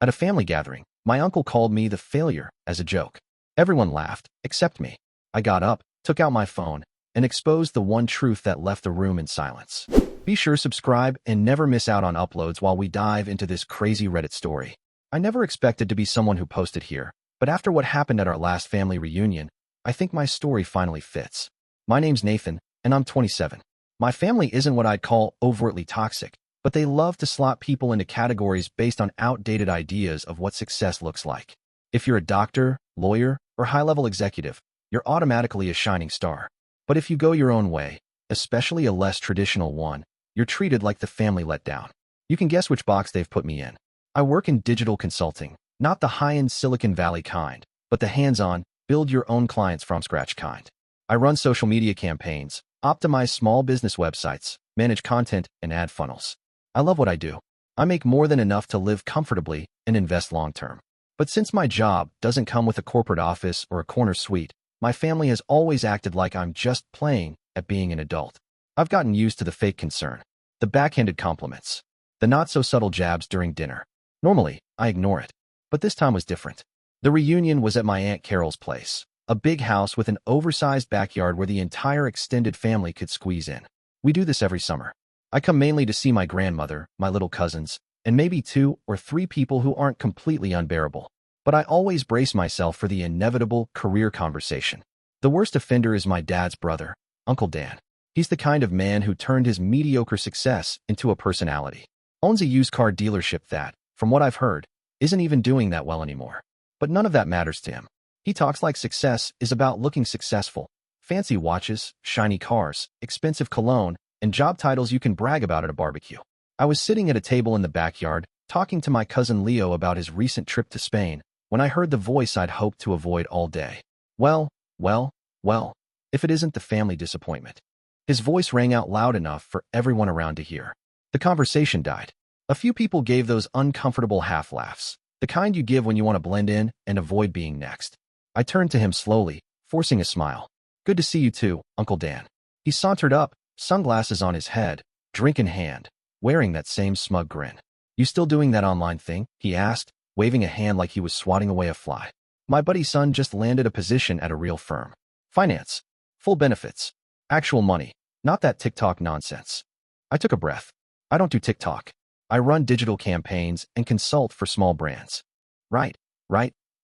At a family gathering, my uncle called me the failure as a joke. Everyone laughed, except me. I got up, took out my phone, and exposed the one truth that left the room in silence. Be sure to subscribe and never miss out on uploads while we dive into this crazy Reddit story. I never expected to be someone who posted here, but after what happened at our last family reunion, I think my story finally fits. My name's Nathan, and I'm 27. My family isn't what I'd call overtly toxic, but they love to slot people into categories based on outdated ideas of what success looks like. If you're a doctor, lawyer, or high-level executive, you're automatically a shining star. But if you go your own way, especially a less traditional one, you're treated like the family let down. You can guess which box they've put me in. I work in digital consulting, not the high-end Silicon Valley kind, but the hands-on, build-your-own clients from scratch kind. I run social media campaigns, optimize small business websites, manage content, and ad funnels. I love what I do. I make more than enough to live comfortably and invest long-term. But since my job doesn't come with a corporate office or a corner suite, my family has always acted like I'm just playing at being an adult. I've gotten used to the fake concern, the backhanded compliments, the not-so-subtle jabs during dinner. Normally, I ignore it, but this time was different. The reunion was at my Aunt Carol's place, a big house with an oversized backyard where the entire extended family could squeeze in. We do this every summer. I come mainly to see my grandmother, my little cousins, and maybe 2 or 3 people who aren't completely unbearable. But I always brace myself for the inevitable career conversation. The worst offender is my dad's brother, Uncle Dan. He's the kind of man who turned his mediocre success into a personality. Owns a used car dealership that, from what I've heard, isn't even doing that well anymore. But none of that matters to him. He talks like success is about looking successful. Fancy watches, shiny cars, expensive cologne, and job titles you can brag about at a barbecue. I was sitting at a table in the backyard, talking to my cousin Leo about his recent trip to Spain, when I heard the voice I'd hoped to avoid all day. Well, if it isn't the family disappointment. His voice rang out loud enough for everyone around to hear. The conversation died. A few people gave those uncomfortable half-laughs, the kind you give when you want to blend in and avoid being next. I turned to him slowly, forcing a smile. Good to see you too, Uncle Dan. He sauntered up, sunglasses on his head, drink in hand, wearing that same smug grin. You still doing that online thing? He asked, waving a hand like he was swatting away a fly. My buddy's son just landed a position at a real firm. Finance. Full benefits. Actual money. Not that TikTok nonsense. I took a breath. I don't do TikTok. I run digital campaigns and consult for small brands. Right.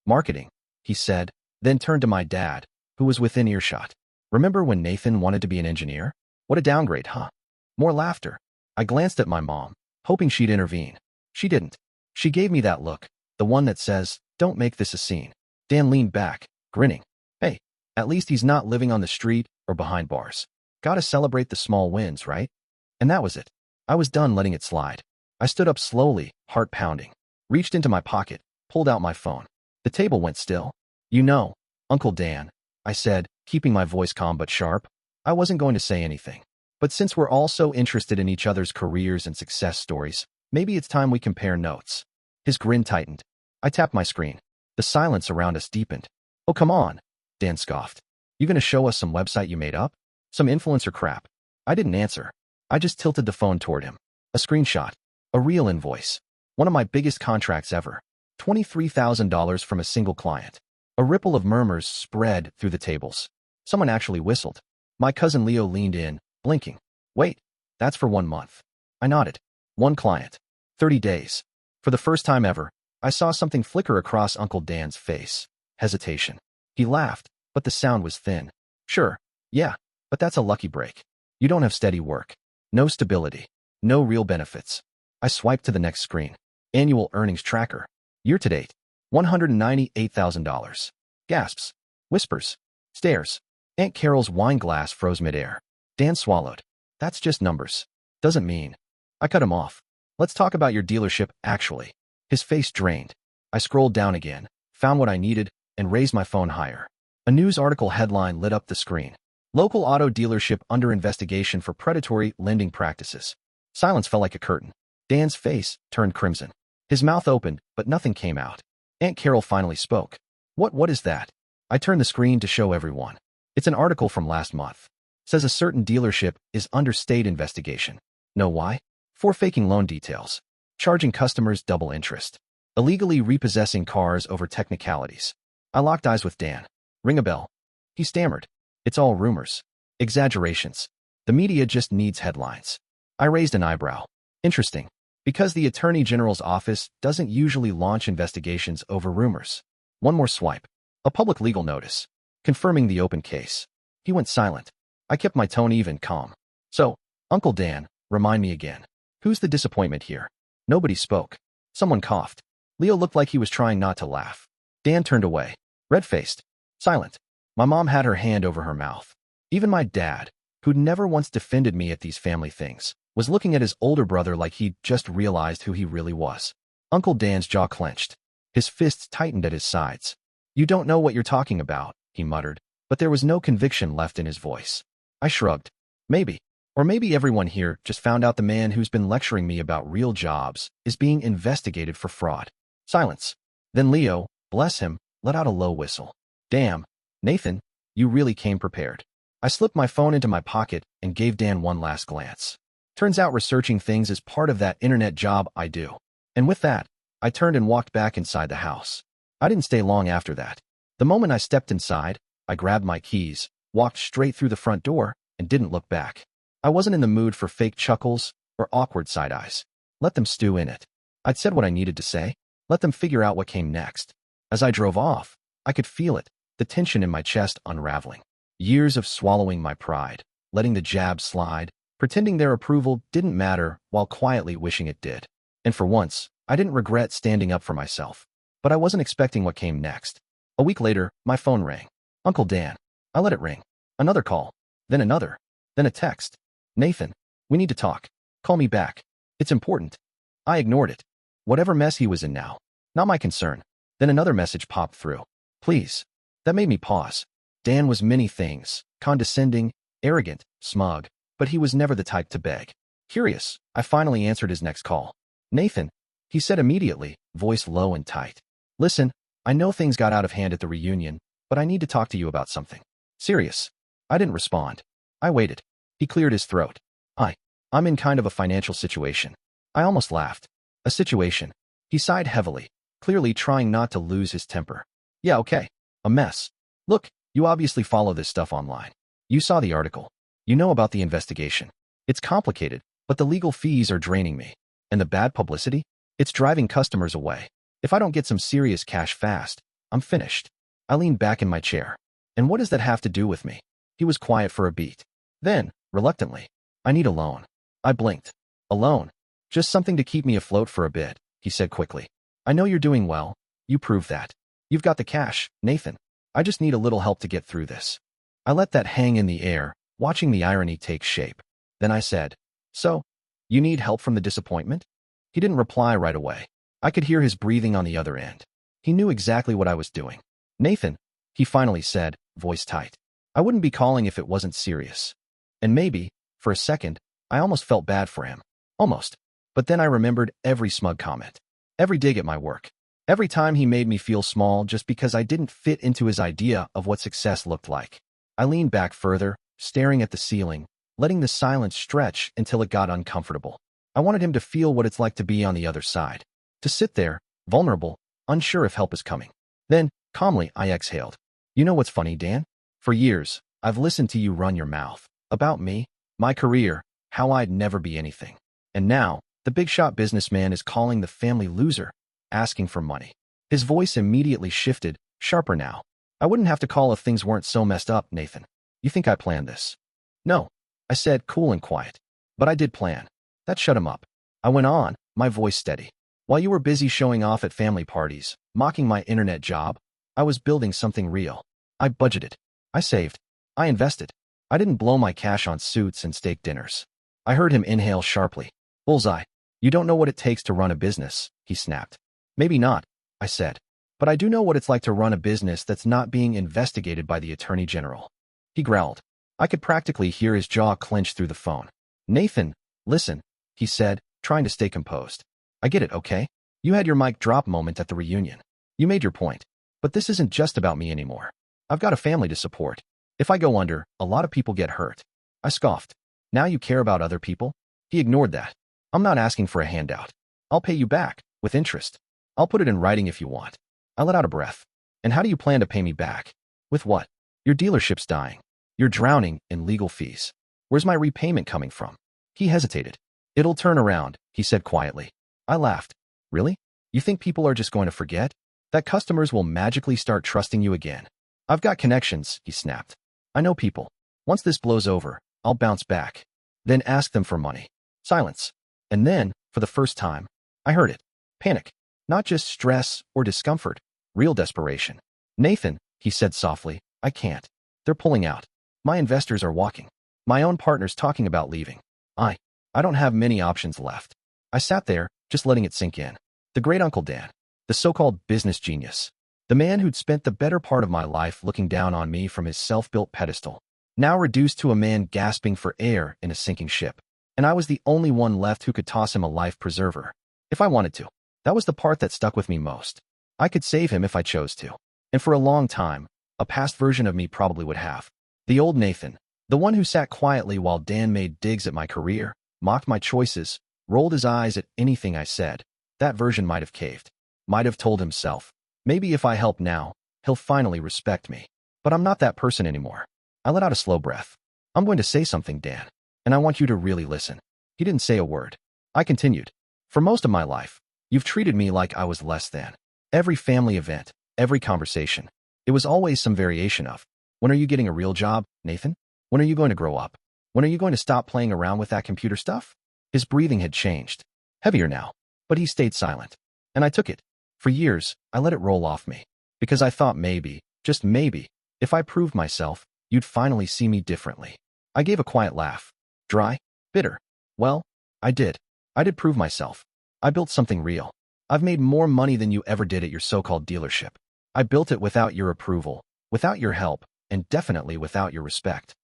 Marketing, he said, then turned to my dad, who was within earshot. Remember when Nathan wanted to be an engineer? What a downgrade, huh? More laughter. I glanced at my mom, hoping she'd intervene. She didn't. She gave me that look, the one that says, don't make this a scene. Dan leaned back, grinning. Hey, at least he's not living on the street or behind bars. Gotta celebrate the small wins, right? And that was it. I was done letting it slide. I stood up slowly, heart pounding, reached into my pocket, pulled out my phone. The table went still. You know, Uncle Dan, I said, keeping my voice calm but sharp. I wasn't going to say anything. But since we're all so interested in each other's careers and success stories, maybe it's time we compare notes. His grin tightened. I tapped my screen. The silence around us deepened. Oh, come on, Dan scoffed. You gonna show us some website you made up? Some influencer crap? I didn't answer. I just tilted the phone toward him. A screenshot. A real invoice. One of my biggest contracts ever. $23,000 from a single client. A ripple of murmurs spread through the tables. Someone actually whistled. My cousin Leo leaned in, blinking. Wait, that's for 1 month. I nodded. 1 client. 30 days. For the first time ever, I saw something flicker across Uncle Dan's face. Hesitation. He laughed, but the sound was thin. Sure, yeah, but that's a lucky break. You don't have steady work. No stability. No real benefits. I swiped to the next screen. Annual earnings tracker. Year to date. $198,000. Gasps. Whispers. Stares. Aunt Carol's wine glass froze midair. Dan swallowed. That's just numbers. Doesn't mean. I cut him off. Let's talk about your dealership, actually. His face drained. I scrolled down again, found what I needed, and raised my phone higher. A news article headline lit up the screen. Local auto dealership under investigation for predatory lending practices. Silence fell like a curtain. Dan's face turned crimson. His mouth opened, but nothing came out. Aunt Carol finally spoke. What is that? I turned the screen to show everyone. It's an article from last month. Says a certain dealership is under state investigation. Know why? For faking loan details. Charging customers double interest. illegally repossessing cars over technicalities. I locked eyes with Dan. Ring a bell. He stammered. It's all rumors. Exaggerations. The media just needs headlines. I raised an eyebrow. Interesting. Because the Attorney General's office doesn't usually launch investigations over rumors. One more swipe. A public legal notice. Confirming the open case. He went silent. I kept my tone even, calm. So, Uncle Dan, remind me again. Who's the disappointment here? Nobody spoke. Someone coughed. Leo looked like he was trying not to laugh. Dan turned away. Red-faced. Silent. My mom had her hand over her mouth. Even my dad, who'd never once defended me at these family things, was looking at his older brother like he'd just realized who he really was. Uncle Dan's jaw clenched. His fists tightened at his sides. You don't know what you're talking about, he muttered, but there was no conviction left in his voice. I shrugged. Maybe. Or maybe everyone here just found out the man who's been lecturing me about real jobs is being investigated for fraud. Silence. Then Leo, bless him, let out a low whistle. Damn, Nathan, you really came prepared. I slipped my phone into my pocket and gave Dan one last glance. Turns out researching things is part of that internet job I do. And with that, I turned and walked back inside the house. I didn't stay long after that. The moment I stepped inside, I grabbed my keys, walked straight through the front door, and didn't look back. I wasn't in the mood for fake chuckles or awkward side eyes. Let them stew in it. I'd said what I needed to say. Let them figure out what came next. As I drove off, I could feel it, the tension in my chest unraveling. Years of swallowing my pride, letting the jab slide, pretending their approval didn't matter while quietly wishing it did. And for once, I didn't regret standing up for myself. But I wasn't expecting what came next. A week later, my phone rang. Uncle Dan. I let it ring. Another call. Then another. Then a text. Nathan, we need to talk. Call me back. It's important. I ignored it. Whatever mess he was in now. Not my concern. Then another message popped through. Please. That made me pause. Dan was many things. Condescending, arrogant, smug. But he was never the type to beg. Curious, I finally answered his next call. Nathan, he said immediately, voice low and tight. Listen, I know things got out of hand at the reunion, but I need to talk to you about something. Serious. I didn't respond. I waited. He cleared his throat. I'm in kind of a financial situation. I almost laughed. A situation. He sighed heavily, clearly trying not to lose his temper. Yeah, okay. A mess. Look, you obviously follow this stuff online. You saw the article. You know about the investigation. It's complicated, but the legal fees are draining me. And the bad publicity? It's driving customers away. If I don't get some serious cash fast, I'm finished. I leaned back in my chair. And what does that have to do with me? He was quiet for a beat. Then, reluctantly, I need a loan. I blinked. A loan? Just something to keep me afloat for a bit, he said quickly. I know you're doing well. You prove that. You've got the cash, Nathan. I just need a little help to get through this. I let that hang in the air, watching the irony take shape. Then I said, So, you need help from the disappointment? He didn't reply right away. I could hear his breathing on the other end. He knew exactly what I was doing. Nathan, he finally said, voice tight. I wouldn't be calling if it wasn't serious. And maybe, for a second, I almost felt bad for him. Almost. But then I remembered every smug comment. Every dig at my work. Every time he made me feel small just because I didn't fit into his idea of what success looked like. I leaned back further, staring at the ceiling, letting the silence stretch until it got uncomfortable. I wanted him to feel what it's like to be on the other side. To sit there, vulnerable, unsure if help is coming. Then, calmly, I exhaled. You know what's funny, Dan? For years, I've listened to you run your mouth. About me, my career, how I'd never be anything. And now, the big shot businessman is calling the family loser, asking for money. His voice immediately shifted, sharper now. I wouldn't have to call if things weren't so messed up, Nathan. You think I planned this? No, I said, cool and quiet. But I did plan. That shut him up. I went on, my voice steady. While you were busy showing off at family parties, mocking my internet job, I was building something real. I budgeted. I saved. I invested. I didn't blow my cash on suits and steak dinners. I heard him inhale sharply. Bullseye. You don't know what it takes to run a business, he snapped. Maybe not, I said. But I do know what it's like to run a business that's not being investigated by the Attorney General. He growled. I could practically hear his jaw clench through the phone. Nathan, listen, he said, trying to stay composed. I get it, okay? You had your mic drop moment at the reunion. You made your point. But this isn't just about me anymore. I've got a family to support. If I go under, a lot of people get hurt. I scoffed. Now you care about other people? He ignored that. I'm not asking for a handout. I'll pay you back, with interest. I'll put it in writing if you want. I let out a breath. And how do you plan to pay me back? With what? Your dealership's dying. You're drowning in legal fees. Where's my repayment coming from? He hesitated. It'll turn around, he said quietly. I laughed. Really? You think people are just going to forget? That customers will magically start trusting you again? I've got connections, he snapped. I know people. Once this blows over, I'll bounce back. Then ask them for money. Silence. And then, for the first time, I heard it. Panic. Not just stress or discomfort. Real desperation. Nathan, he said softly, I can't. They're pulling out. My investors are walking. My own partner's talking about leaving. I don't have many options left. I sat there, just letting it sink in. The great Uncle Dan, the so-called business genius, the man who'd spent the better part of my life looking down on me from his self-built pedestal, now reduced to a man gasping for air in a sinking ship. And I was the only one left who could toss him a life preserver, if I wanted to. That was the part that stuck with me most. I could save him if I chose to. And for a long time, a past version of me probably would have. The old Nathan, the one who sat quietly while Dan made digs at my career, mocked my choices, rolled his eyes at anything I said. That version might have caved. Might have told himself, maybe if I help now, he'll finally respect me. But I'm not that person anymore. I let out a slow breath. I'm going to say something, Dan, and I want you to really listen. He didn't say a word. I continued. For most of my life, you've treated me like I was less than. Every family event, every conversation, it was always some variation of, when are you getting a real job, Nathan? When are you going to grow up? When are you going to stop playing around with that computer stuff? His breathing had changed. Heavier now. But he stayed silent. And I took it. For years, I let it roll off me. Because I thought maybe, just maybe, if I proved myself, you'd finally see me differently. I gave a quiet laugh. Dry? Bitter? Well, I did. I did prove myself. I built something real. I've made more money than you ever did at your so-called dealership. I built it without your approval, without your help, and definitely without your respect.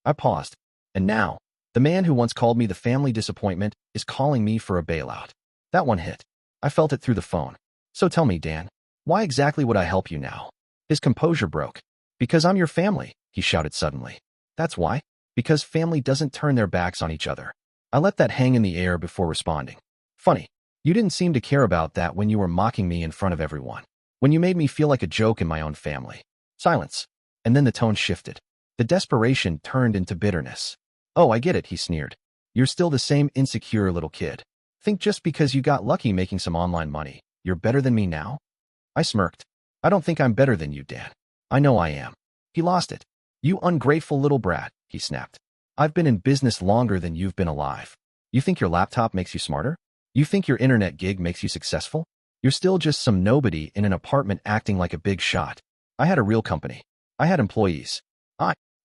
I paused. And now, the man who once called me the family disappointment is calling me for a bailout. That one hit. I felt it through the phone. So tell me, Dan, why exactly would I help you now? His composure broke. Because I'm your family, he shouted suddenly. That's why. Because family doesn't turn their backs on each other. I let that hang in the air before responding. Funny. You didn't seem to care about that when you were mocking me in front of everyone. When you made me feel like a joke in my own family. Silence. And then the tone shifted. The desperation turned into bitterness. Oh, I get it, he sneered. You're still the same insecure little kid. Think just because you got lucky making some online money, you're better than me now? I smirked. I don't think I'm better than you, Dan. I know I am. He lost it. You ungrateful little brat, he snapped. I've been in business longer than you've been alive. You think your laptop makes you smarter? You think your internet gig makes you successful? You're still just some nobody in an apartment acting like a big shot. I had a real company. I had employees.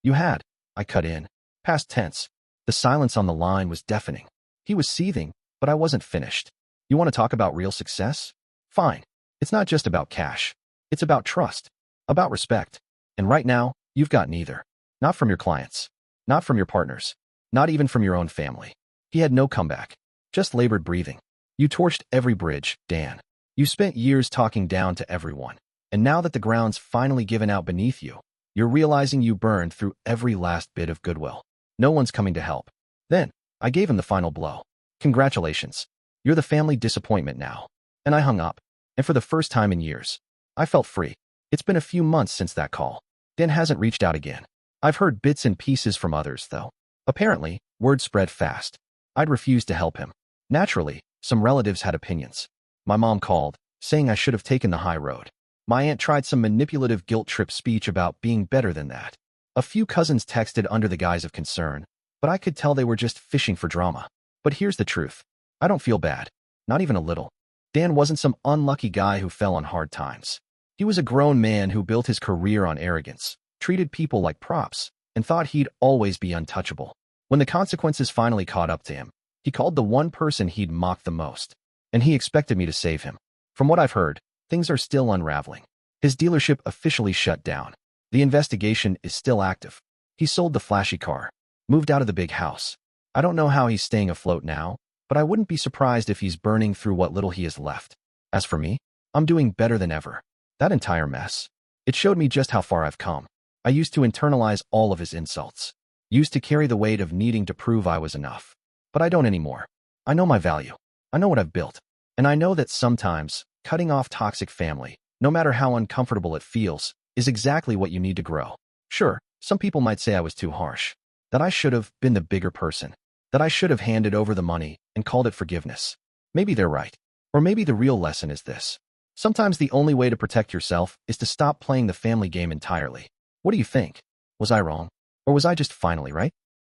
You had. I cut in. Past tense. The silence on the line was deafening. He was seething, but I wasn't finished. You want to talk about real success? Fine. It's not just about cash. It's about trust. About respect. And right now, you've got neither. Not from your clients. Not from your partners. Not even from your own family. He had no comeback. Just labored breathing. You torched every bridge, Dan. You spent years talking down to everyone. And now that the ground's finally given out beneath you, you're realizing you burned through every last bit of goodwill. No one's coming to help. Then, I gave him the final blow. Congratulations. You're the family disappointment now. And I hung up. And for the first time in years, I felt free. It's been a few months since that call. Dan hasn't reached out again. I've heard bits and pieces from others, though. Apparently, word spread fast. I'd refused to help him. Naturally, some relatives had opinions. My mom called, saying I should have taken the high road. My aunt tried some manipulative guilt trip speech about being better than that. A few cousins texted under the guise of concern, but I could tell they were just fishing for drama. But here's the truth. I don't feel bad. Not even a little. Dan wasn't some unlucky guy who fell on hard times. He was a grown man who built his career on arrogance, treated people like props, and thought he'd always be untouchable. When the consequences finally caught up to him, he called the one person he'd mocked the most. And he expected me to save him. From what I've heard, things are still unraveling. His dealership officially shut down. The investigation is still active. He sold the flashy car, moved out of the big house. I don't know how he's staying afloat now, but I wouldn't be surprised if he's burning through what little he has left. As for me, I'm doing better than ever. That entire mess, it showed me just how far I've come. I used to internalize all of his insults, used to carry the weight of needing to prove I was enough. But I don't anymore. I know my value. I know what I've built. And I know that sometimes, cutting off toxic family, no matter how uncomfortable it feels, is exactly what you need to grow. Sure, some people might say I was too harsh, that I should have been the bigger person, that I should have handed over the money and called it forgiveness. Maybe they're right. Or maybe the real lesson is this. Sometimes the only way to protect yourself is to stop playing the family game entirely. What do you think? Was I wrong? Or was I just finally right?